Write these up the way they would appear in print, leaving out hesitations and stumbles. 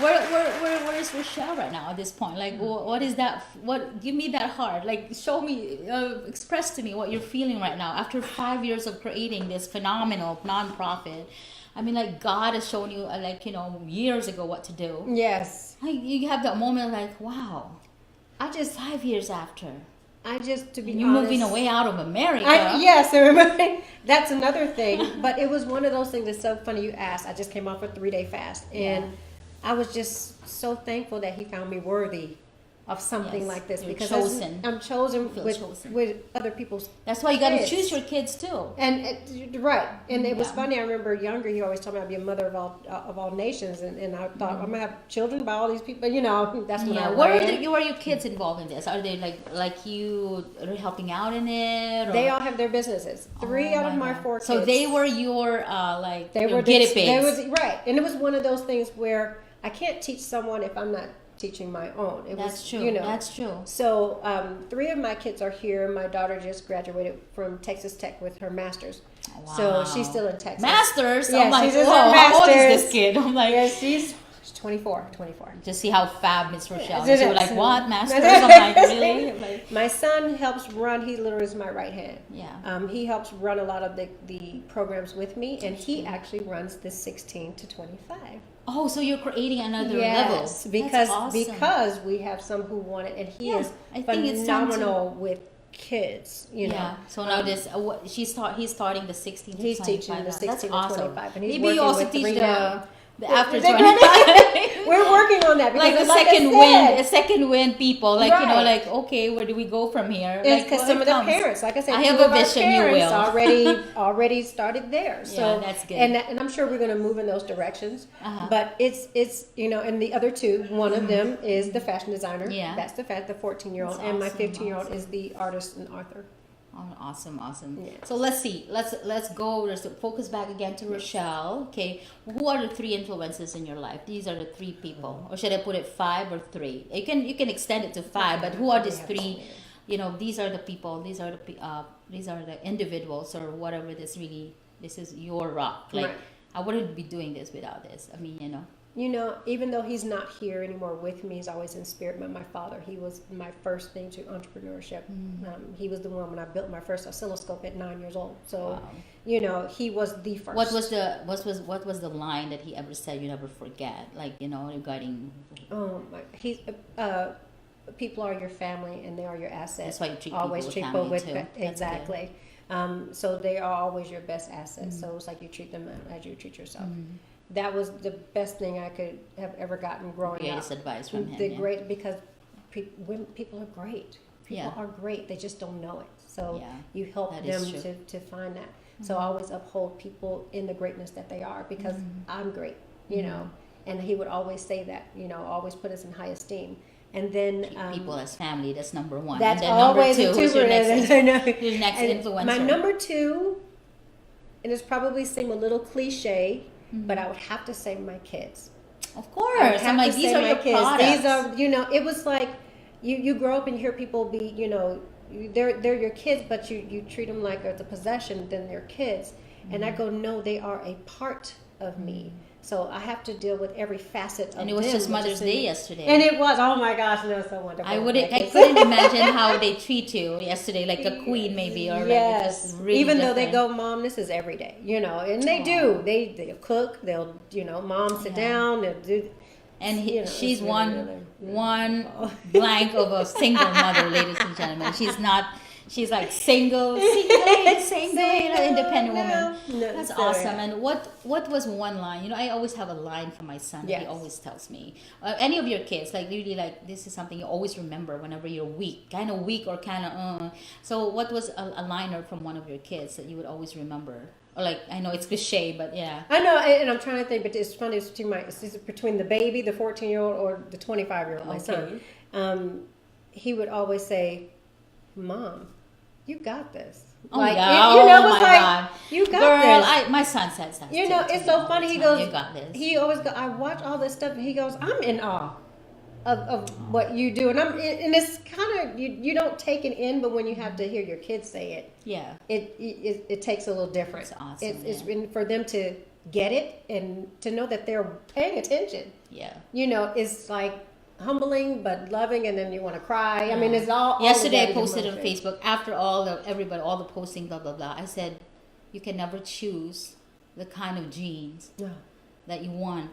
where is Rochelle right now at this point? Like, what is that? Give me that heart. Like, show me, express to me what you're feeling right now after 5 years of creating this phenomenal nonprofit. I mean, like, God has shown you, like, years ago what to do. Yes. Like, you have that moment, like, wow. 5 years after. To be You're honest, moving away out of America. Yes, that's another thing. But it was one of those things that's so funny you asked. I just came off a 3-day fast, and I was just so thankful that he found me worthy of something like this, because I'm chosen with other people's. That's why you got to choose your kids too. And it was funny. I remember younger, he always told me I'd be a mother of all nations, and I thought I'm gonna have children by all these people. That's when I ran. Were your kids involved in this? Are they like you are helping out in it? Or? They all have their businesses. 3 out of my 4 kids. So they were your they were guinea pigs. And it was one of those things where I can't teach someone if I'm not teaching my own. That's true. That's true. So 3 of my kids are here. My daughter just graduated from Texas Tech with her master's. Wow. So she's still in Texas. Masters? Yeah, I'm like, she's whoa, how old is this kid? I'm like, yeah, she's 24. Just see how fab Miss Rochelle. Yeah, so we're like, what? Masters? I'm like, really? My son helps run. He literally is my right hand. Yeah. He helps run a lot of the programs with me, and he actually runs the 16 to 25. Oh, so you're creating another level. Because we have some who want it, and he is phenomenal with kids. Yeah. So now he's starting the 16 to 25. He's teaching the 16 to 25, and he's maybe you also teach the after 25. We're working on that, because like the second wind people, like like, okay, where do we go from here? Because some of the parents, like I said, I have a vision. You will already started there. So that's good. And I'm sure we're going to move in those directions. But it's and the other 2, one of them is the fashion designer. Yeah, that's the 14-year-old, and my 15-year-old is the artist and author. Oh, awesome. Yes. So let's see. Let's go. Let's focus back again to Rochelle. Okay, who are the 3 influences in your life? These are the 3 people, or should I put it 5 or 3? You can extend it to 5, but who are these 3? These are the people. These are the individuals, or whatever. This is your rock. Like, I wouldn't be doing this without this. I mean, even though he's not here anymore with me, he's always in spirit. But my father, he was my first thing to entrepreneurship. He was the one when I built my first oscilloscope at 9 years old. So, he was the first. What was the line that he ever said you never forget? Like, regarding. People are your family and they are your assets. That's why you treat always people with family too. Exactly. So they are always your best assets. So it's like you treat them as you treat yourself. That was the best thing I could have ever gotten growing up. Greatest advice from him. Because people are great. People are great. They just don't know it. So you help them to find that. So I always uphold people in the greatness that they are, because I'm great, And he would always say that, always put us in high esteem. And then people as family, that's number 1. That's and then always number 2, who's your next influencer? My number 2, and it's probably seem a little cliche, but I would have to say my kids. Of course. I'm like, these are your products. These are, it was like you grow up and you hear people be, they're your kids, but you treat them like it's a possession, then they're kids. And I go, no, they are a part of me. So I have to deal with every facet of them. And it was just Mother's Day yesterday. And it was, oh my gosh, it was so wonderful. I couldn't imagine how they treat you yesterday, like a queen maybe, or really even though different. they go, Mom, this is every day, and they do. They'll cook, they'll, Mom, sit down, they'll do. And she's one blank of a single mother, ladies and gentlemen. She's like single, independent woman. That's awesome. And what was one line? I always have a line from my son that he always tells me. Any of your kids, like really, like this is something you always remember whenever you're weak, kind of weak or kind of. So what was a liner from one of your kids that you would always remember? Or like, I know it's cliche, but yeah. I know, and I'm trying to think, but it's funny. It's between the baby, the 14-year-old, or the 25-year-old, my son. He would always say, Mom, you got this. Oh, like, God. You got this. My son says that. It's so funny. He goes, you got this. He always goes, I watch all this stuff, and he goes, I'm in awe of what you do. And it's kind of, you don't take it in, but when you have to hear your kids say it, it takes a little different. It's awesome. It's for them to get it and to know that they're paying attention. Yeah. You know, it's like humbling but loving, and then you want to cry. I mean, it's all. Yesterday I posted on Facebook after all the posting, blah blah blah. I said, you can never choose the kind of genes that you want.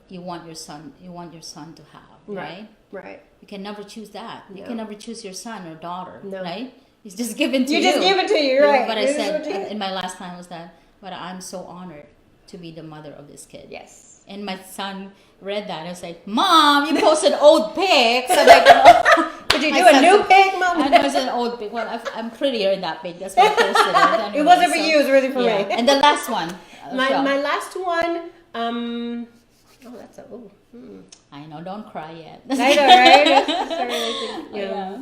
You want your son to have, right? Right. You can never choose that. No. You can never choose your son or daughter, no. right? It's just given to you. You just give it to you, right? What I said in my last time was that, but I'm so honored to be the mother of this kid. Yes. And my son read that and was like, Mom, you posted old pics. I'm like, oh. Did you do a new pic, Mom? I know it's an old pic. Well, I'm prettier in that pic. That's why I posted it. Anyway, it wasn't for you. It was really for me. And the last one. My last one. That's a. I know. Don't cry yet. I know,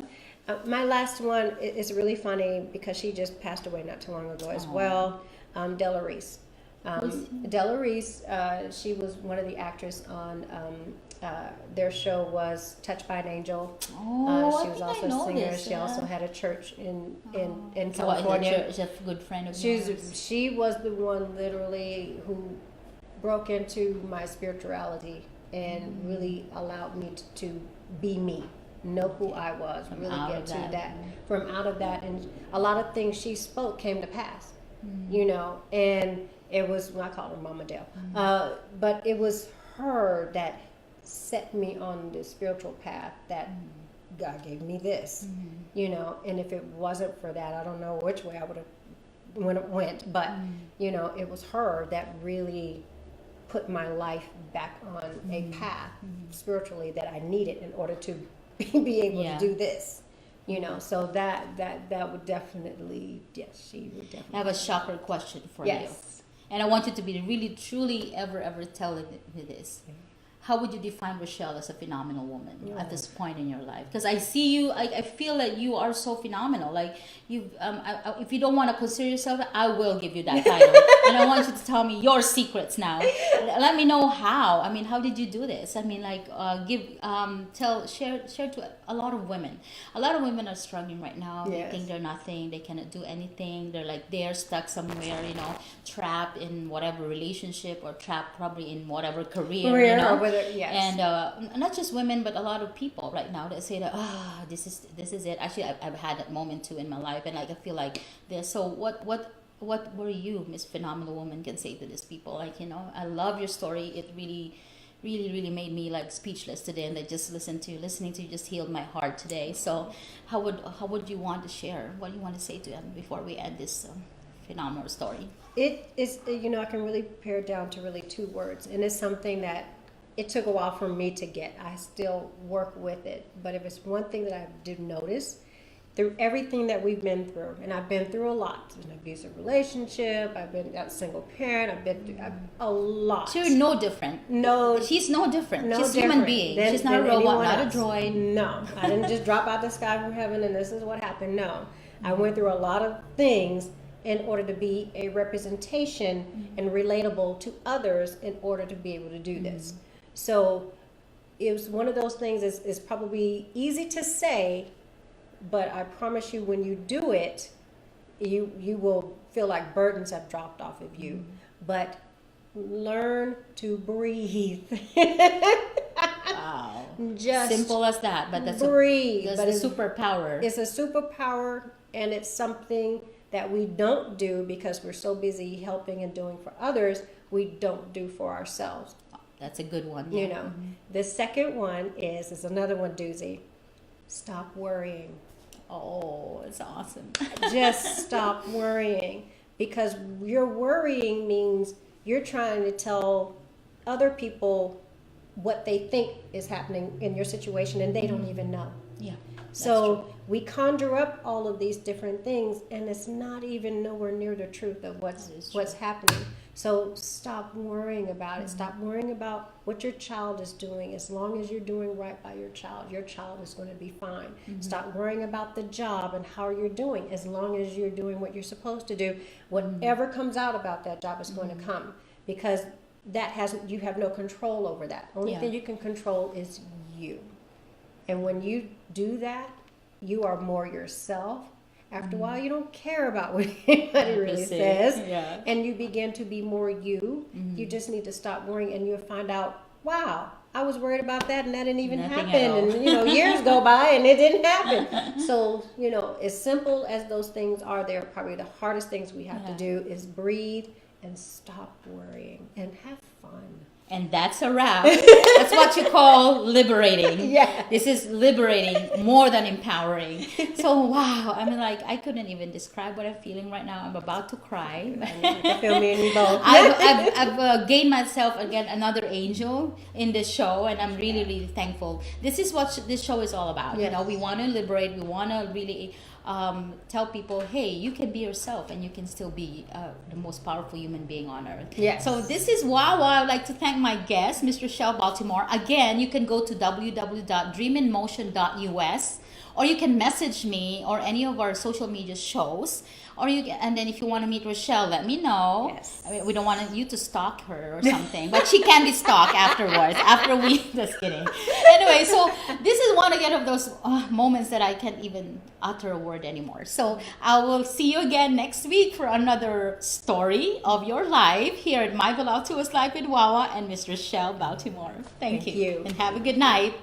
right? My last one is really funny because she just passed away not too long ago as well. Della Reese. Della Reese, she was one of the actors on their show was Touched by an Angel. She was also a singer. She also had a church in California. She's a good friend of yours. She was the one literally who broke into my spirituality and really allowed me to be me, know who I was, really get to that. From out of that, and a lot of things she spoke came to pass, you know, and it was, I called her Mama Dale, but it was her that set me on the spiritual path that God gave me this, you know, and if it wasn't for that, I don't know which way I would have went, but, you know, it was her that really put my life back on a path spiritually that I needed in order to be able to do this, you know. So that would definitely, yes, she would definitely. I have a shocker question for you, and I want you to be really, truly, ever tell me this. How would you define Rochelle as a phenomenal woman at this point in your life? Because I see you, I feel that you are so phenomenal. Like you, if you don't want to consider yourself, I will give you that title, and I want you to tell me your secrets now. Let me know how. I mean, how did you do this? I mean, like share to a lot of women. A lot of women are struggling right now. They think they're nothing. They cannot do anything. They're stuck somewhere, you know, trapped in whatever relationship or trapped probably in whatever career, you know. And not just women, but a lot of people right now that say that this is it. Actually, I've had that moment too in my life, and like I feel like this. So what were you, Miss Phenomenal Woman, can say to these people? Like, you know, I love your story. It really made me like speechless today, and I just listening to you just healed my heart today. So how would you want to share? What do you want to say to them before we end this phenomenal story? It is, you know, I can really pare it down to really 2 words, and it's something that it took a while for me to get. I still work with it. But if it's one thing that I did notice through everything that we've been through, and I've been through a lot. There's an abusive relationship. I've been a single parent. I've been through a lot. So you're no different. No. She's no different. No She's a different human being. She's not a robot, not a droid. No. I didn't just drop out the sky from heaven and this is what happened. No. I went through a lot of things in order to be a representation and relatable to others in order to be able to do this. So it was one of those things is probably easy to say, but I promise you when you do it, you will feel like burdens have dropped off of you. But learn to breathe. Wow. Just simple as that, but that's breathe. That's a superpower. It's a superpower, and it's something that we don't do because we're so busy helping and doing for others, we don't do for ourselves. That's a good one. You know, the second one is another one doozy. Stop worrying. Oh, it's awesome. Just stop worrying, because your worrying means you're trying to tell other people what they think is happening in your situation, and they don't even know. Yeah. So we conjure up all of these different things, and it's not even nowhere near the truth of what's happening. So stop worrying about it. Stop worrying about what your child is doing. As long as you're doing right by your child is going to be fine. Stop worrying about the job and how you're doing. As long as you're doing what you're supposed to do, whatever comes out about that job is going to come, because you have no control over that. Only thing you can control is you. And when you do that, you are more yourself, After a while, you don't care about what anybody really says. Yeah. And you begin to be more you. You just need to stop worrying, and you'll find out, wow, I was worried about that, and that didn't even happen. And, years go by, and it didn't happen. So, as simple as those things are, they're probably the hardest things we have to do is breathe and stop worrying and have fun. And that's a wrap. That's what you call liberating. Yeah. This is liberating more than empowering. So, wow. I mean, I couldn't even describe what I'm feeling right now. I'm about to cry. I feel me and you both. I've gained myself, again, another angel in this show. And I'm really, really thankful. This is what this show is all about. Yes. We want to liberate. We want to really tell people, hey, you can be yourself and you can still be the most powerful human being on earth. Yes. So this is wow. I'd like to thank my guest, Ms. Rochelle Baltimore. Again, you can go to www.dreaminmotion.us, or you can message me or any of our social media shows. And then if you want to meet Rochelle, let me know. Yes. I mean, we don't want you to stalk her or something, but she can be stalked afterwards. Just kidding. Anyway, so this is one again of those moments that I can't even utter a word anymore. So I will see you again next week for another story of your life here at My Voluptuous Life with Wawa and Miss Rochelle Baltimore. Thank you. And have a good night.